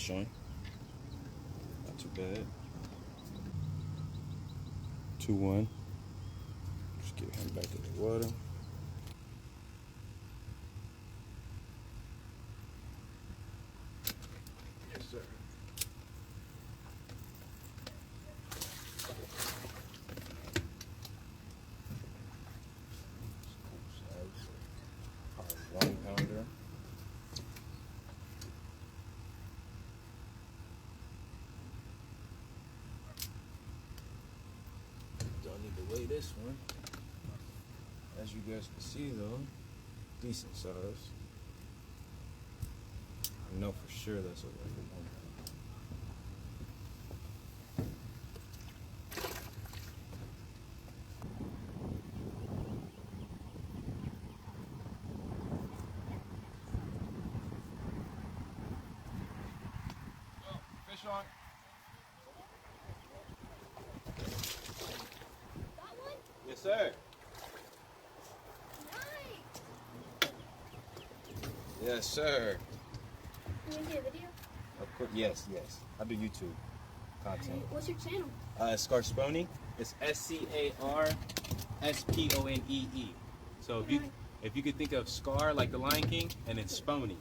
fish on. Not too bad. 2-1. Just get him back in the water. Yes, sir. Probably 1 pounder. Don't need to weigh this one. As you guys can see though, decent size. I know for sure that's a level 1. Fish on. Got one? Yes, sir. Nice. Yes, sir. You want to get a video? Of course. Yes, yes. I do YouTube content. What's your channel? Scarspone. It's SCARSPONEE. So if you could think of Scar like the Lion King, and then Spony